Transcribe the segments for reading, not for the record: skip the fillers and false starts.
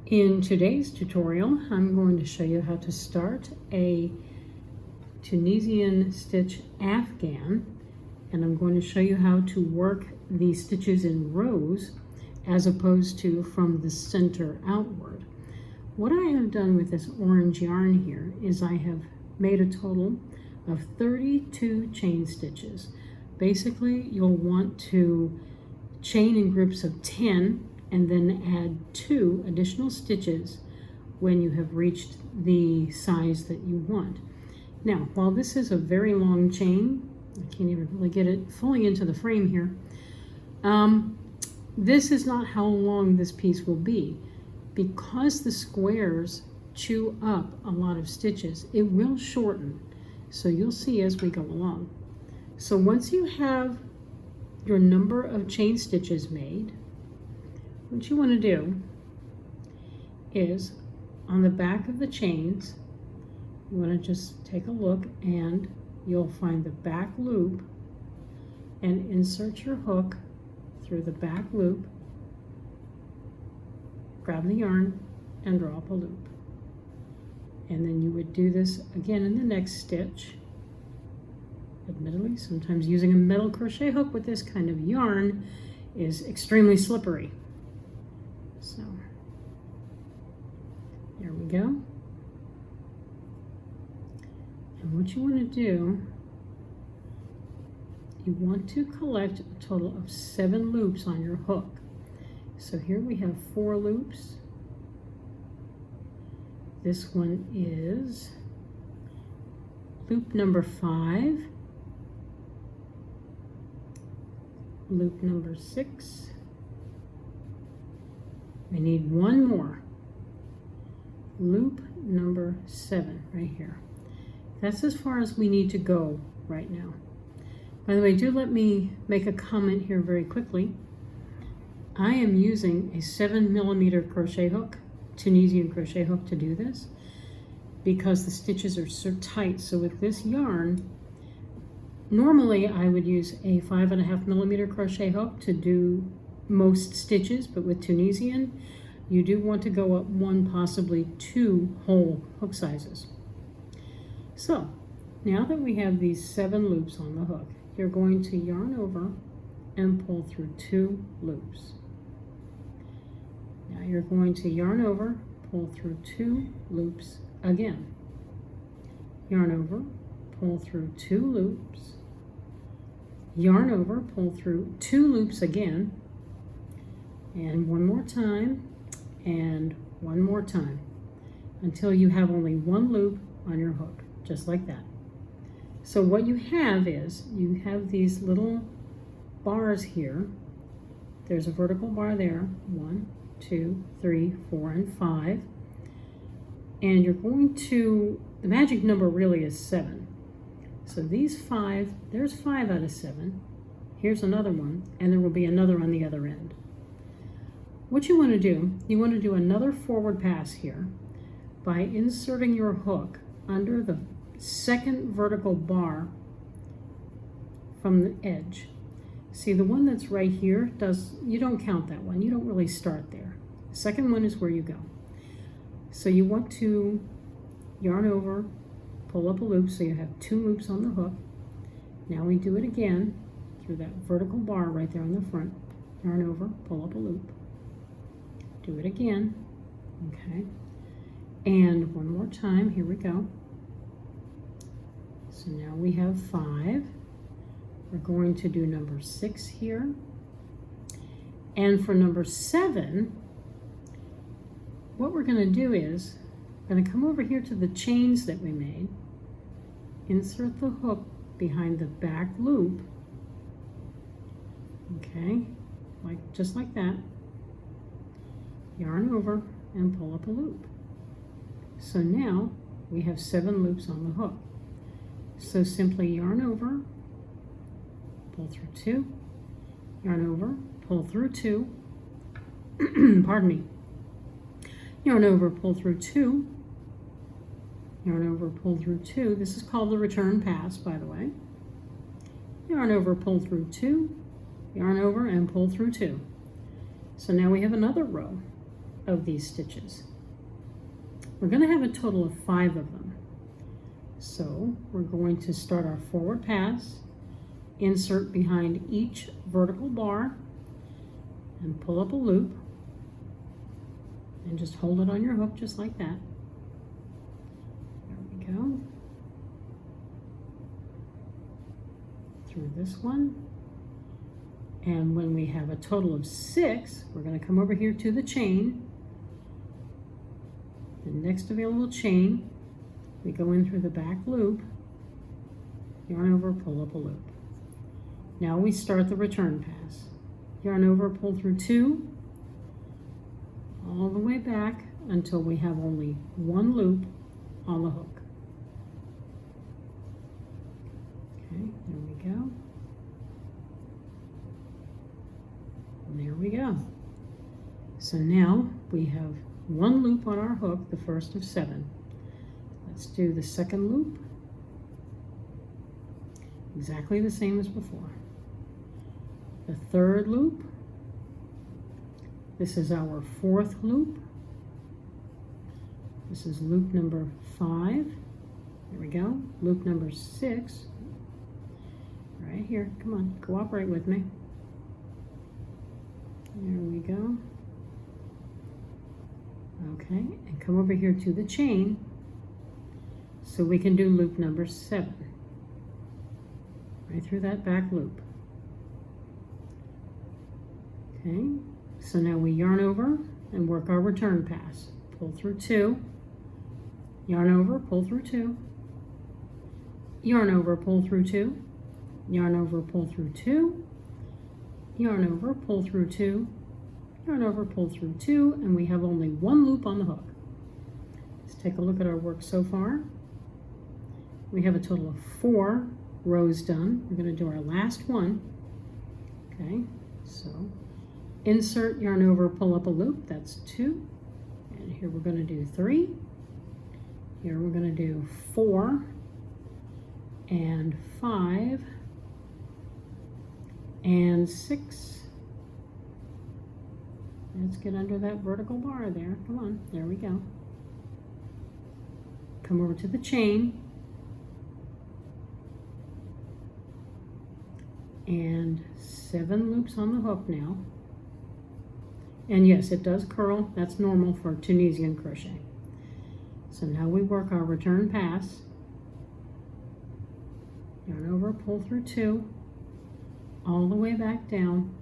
In today's tutorial, I'm going to show you how to start a Tunisian stitch afghan, and I'm going to show you how to work the stitches in rows as opposed to from the center outward. What I have done with this orange yarn here is I have made a total of 32 chain stitches. Basically, you'll want to chain in groups of 10 and then add 2 additional stitches when you have reached the size that you want. Now, while this is a very long chain, I can't even really get it fully into the frame here, this is not how long this piece will be. Because the squares chew up a lot of stitches, it will shorten. So you'll see as we go along. So once you have your number of chain stitches made, what you want to do is on the back of the chains, you want to just take a look and you'll find the back loop and insert your hook through the back loop, grab the yarn and draw up a loop. And then you would do this again in the next stitch. Admittedly, sometimes using a metal crochet hook with this kind of yarn is extremely slippery. So, there we go. And what you want to do, you want to collect a total of 7 loops on your hook. So here we have 4 loops. This one is loop number 5, loop number 6. We need one more. Loop number 7 right here. That's as far as we need to go right now. By the way, do let me make a comment here very quickly. I am using a 7mm crochet hook, Tunisian crochet hook, to do this because the stitches are so tight. So with this yarn, normally I would use a 5.5mm crochet hook to do most stitches, but with Tunisian, you do want to go up 1, possibly 2 whole hook sizes. So now that we have these 7 loops on the hook, you're going to yarn over and pull through 2 loops. Now you're going to yarn over, pull through 2 loops again. Yarn over, pull through 2 loops. Yarn over, pull through 2 loops again. And one more time, and one more time, until you have only 1 loop on your hook, just like that. So what you have is, you have these little bars here. There's a vertical bar there, 1, 2, 3, 4, and 5. And you're going to, the magic number really is 7. So these 5, there's 5 out of 7. Here's another one, and there will be another on the other end. What you want to do, you want to do another forward pass here by inserting your hook under the second vertical bar from the edge. See, the one that's right here, you don't count that one. You don't really start there. The second one is where you go. So you want to yarn over, pull up a loop so you have 2 loops on the hook. Now we do it again through that vertical bar right there on the front. Yarn over, pull up a loop. Do it again, okay? And one more time, here we go. So now we have 5. We're going to do number 6 here. And for number 7, what we're gonna do is, we're gonna come over here to the chains that we made, insert the hook behind the back loop, okay? Just like that. Yarn over and pull up a loop. So now we have 7 loops on the hook. So simply yarn over, pull through 2, yarn over, pull through 2, pardon me, yarn over, pull through 2, yarn over, pull through 2. This is called the return pass, by the way. Yarn over, pull through 2, yarn over and pull through 2. So now we have another row of these stitches. We're going to have a total of 5 of them. So we're going to start our forward pass, insert behind each vertical bar, and pull up a loop, and just hold it on your hook just like that. There we go. Through this one. And when we have a total of 6, we're going to come over here to the chain. The next available chain, we go in through the back loop, yarn over, pull up a loop. Now we start the return pass. Yarn over, pull through 2, all the way back until we have only 1 loop on the hook. Okay, there we go. And there we go. So now we have 1 loop on our hook, the first of 7. Let's do the second loop. Exactly the same as before. The third loop. This is our 4th loop. This is loop number 5. There we go. Loop number 6. Right here. Come on, cooperate with me. There we go. Okay, and come over here to the chain so we can do loop number 7. Right through that back loop. Okay, so now we yarn over and work our return pass. Pull through 2, yarn over, pull through 2, yarn over, pull through 2, yarn over, pull through 2, yarn over, pull through 2, yarn over, pull through 2, and we have only 1 loop on the hook. Let's take a look at our work so far. We have a total of 4 rows done. We're going to do our last one. Okay, so insert, yarn over, pull up a loop. That's 2. And here we're going to do 3. Here we're going to do 4 and 5 and 6. Let's get under that vertical bar there. Come on, there we go. Come over to the chain. And 7 loops on the hook now. And yes, it does curl. That's normal for Tunisian crochet. So now we work our return pass. Yarn over, pull through 2, all the way back down.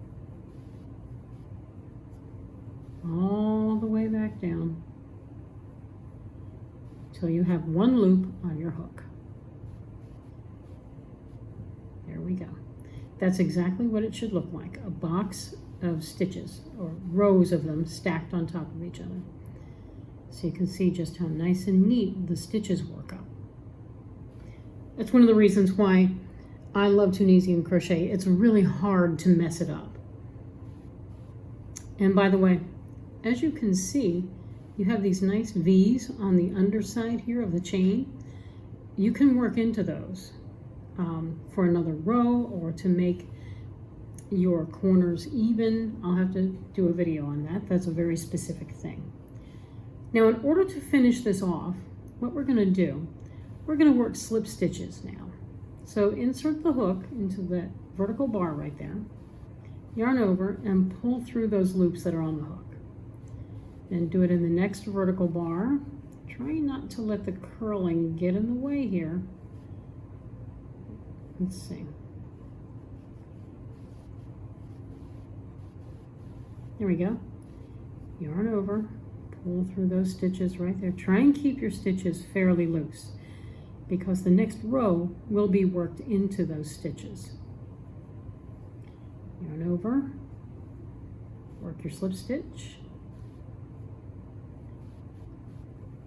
All the way back down till you have 1 loop on your hook. There we go. That's exactly what it should look like, a box of stitches, or rows of them stacked on top of each other. So you can see just how nice and neat the stitches work up. That's one of the reasons why I love Tunisian crochet. It's really hard to mess it up. And by the way, as you can see, you have these nice V's on the underside here of the chain. You can work into those for another row or to make your corners even. I'll have to do a video on that. That's a very specific thing. Now, in order to finish this off, what we're going to do, we're going to work slip stitches now. So insert the hook into that vertical bar right there, yarn over and pull through those loops that are on the hook. And do it in the next vertical bar. Try not to let the curling get in the way here. Let's see. There we go. Yarn over, pull through those stitches right there. Try and keep your stitches fairly loose because the next row will be worked into those stitches. Yarn over, work your slip stitch.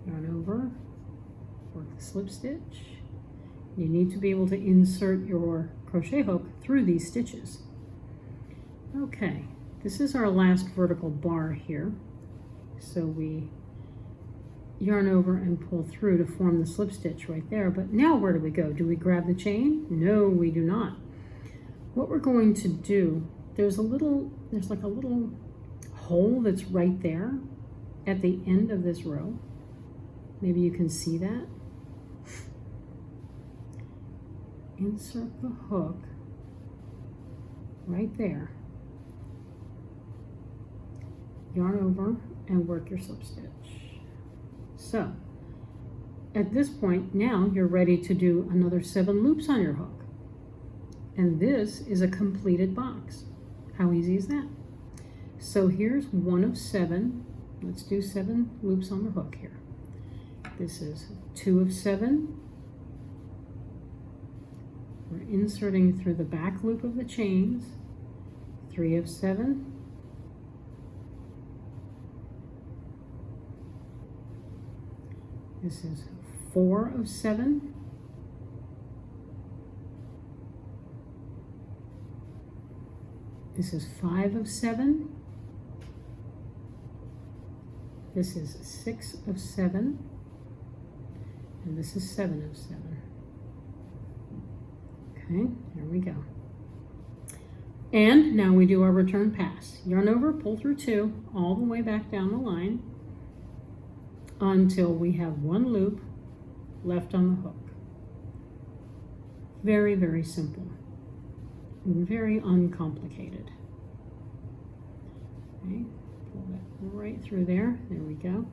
Yarn over, work the slip stitch. You need to be able to insert your crochet hook through these stitches. Okay, this is our last vertical bar here. So we yarn over and pull through to form the slip stitch right there. But now where do we go? Do we grab the chain? No, we do not. What we're going to do, there's like a little hole that's right there. at the end of this row. Maybe you can see that. Insert the hook right there. Yarn over and work your slip stitch. So at this point now you're ready to do another 7 loops on your hook. And this is a completed box. How easy is that? So here's one of 7. Let's do 7 loops on the hook here. This is 2 of 7. We're inserting through the back loop of the chains. 3 of 7. This is 4 of 7. This is 5 of 7. This is 6 of 7. And this is 7 of 7. Okay, there we go. And now we do our return pass. Yarn over, pull through 2, all the way back down the line until we have 1 loop left on the hook. Very, very simple. Very uncomplicated. Okay, pull that right through there. There we go.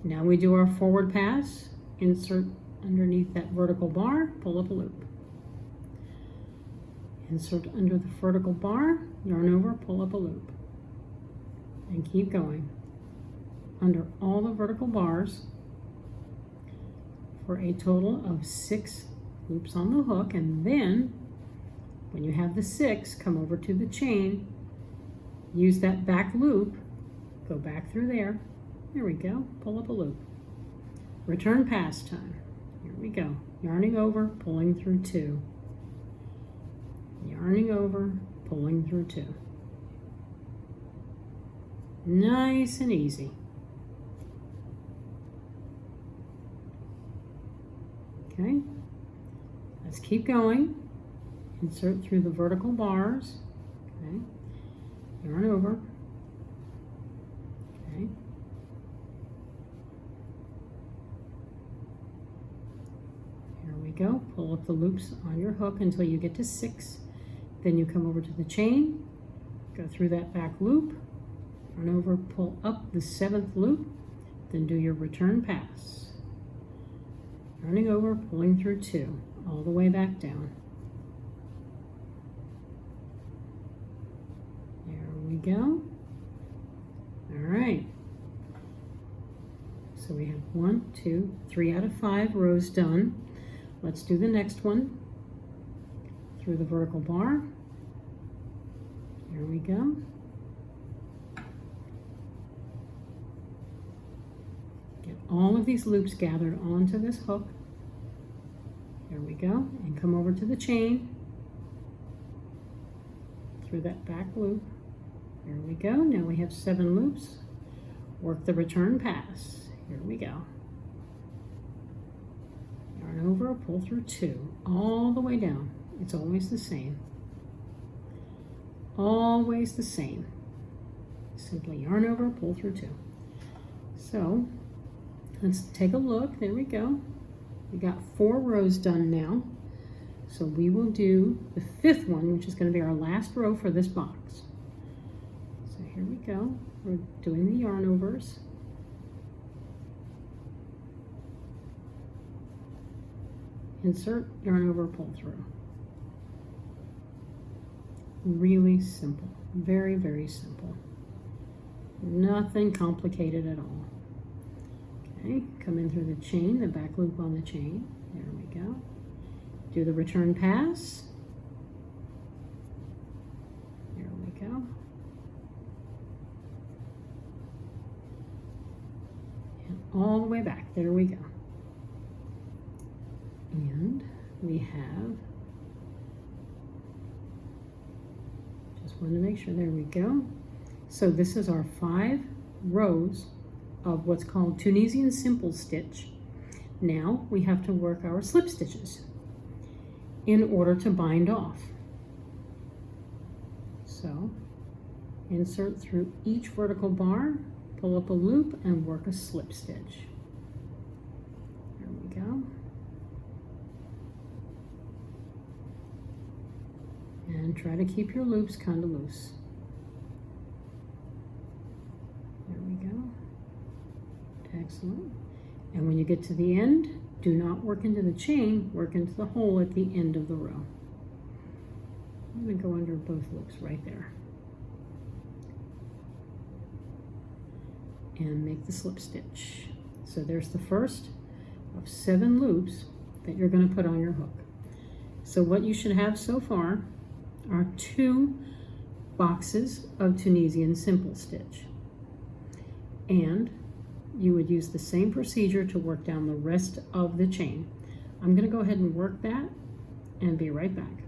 Now we do our forward pass. Insert underneath that vertical bar, pull up a loop. Insert under the vertical bar, yarn over, pull up a loop. And keep going under all the vertical bars for a total of 6 loops on the hook. And then when you have the 6, come over to the chain, use that back loop, go back through there. There we go, pull up a loop. Return pass time. Here we go. Yarning over, pulling through 2. Yarning over, pulling through 2. Nice and easy. Okay, let's keep going. Insert through the vertical bars. Okay, yarn over. Okay. Here we go. Pull up the loops on your hook until you get to 6. Then you come over to the chain, go through that back loop, yarn over, pull up the 7th loop, then do your return pass. Yarning over, pulling through 2, all the way back down. There we go. All right. So we have 1, 2, 3 out of 5 rows done. Let's do the next one. Through the vertical bar. Here we go. Get all of these loops gathered onto this hook. Here we go. And come over to the chain. Through that back loop. Here we go. Now we have 7 loops. Work the return pass. Here we go. Yarn over, pull through 2, all the way down. It's always the same. Always the same. Simply yarn over, pull through 2. So let's take a look. There we go. We got 4 rows done now. So we will do the 5th one, which is going to be our last row for this box. So here we go. We're doing the yarn overs. Insert, yarn over, pull through. Really simple. Very, very simple. Nothing complicated at all. Okay, come in through the chain, the back loop on the chain. There we go. Do the return pass. There we go. And all the way back. There we go. And we have, just want to make sure, there we go. So this is our 5 rows of what's called Tunisian simple stitch. Now we have to work our slip stitches in order to bind off. So insert through each vertical bar, pull up a loop and work a slip stitch. There we go. And try to keep your loops kind of loose. There we go. Excellent. And when you get to the end, do not work into the chain, work into the hole at the end of the row. I'm going to go under both loops right there. And make the slip stitch. So there's the first of 7 loops that you're going to put on your hook. So what you should have so far are 2 boxes of Tunisian simple stitch. And you would use the same procedure to work down the rest of the chain. I'm going to go ahead and work that and be right back.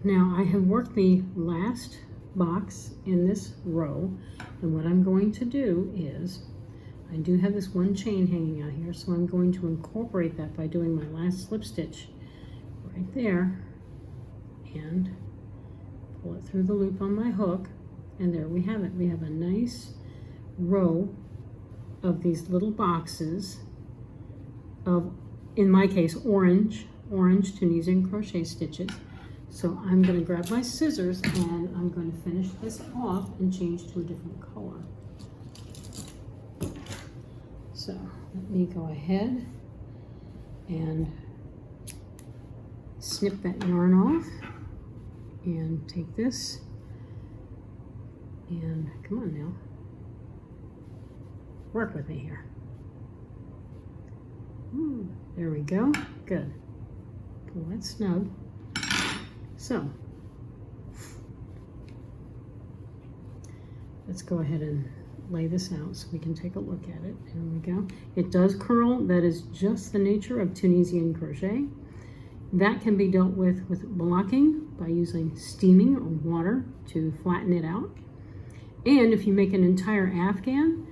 Now I have worked the last box in this row, and what I'm going to do is, I do have this one chain hanging out here, so I'm going to incorporate that by doing my last slip stitch right there and pull it through the loop on my hook, and there we have it. We have a nice row of these little boxes of, in my case, orange Tunisian crochet stitches. So I'm going to grab my scissors and I'm going to finish this off and change to a different color. So let me go ahead and snip that yarn off and take this and come on now, work with me here. There we go, good. Pull that snug. So let's go ahead and lay this out so we can take a look at it. There we go. It does curl. That is just the nature of Tunisian crochet. That can be dealt with blocking by using steaming or water to flatten it out. And if you make an entire afghan,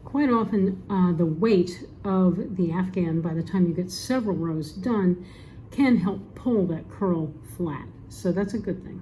quite often the weight of the afghan by the time you get several rows done can help pull that curl flat. So that's a good thing.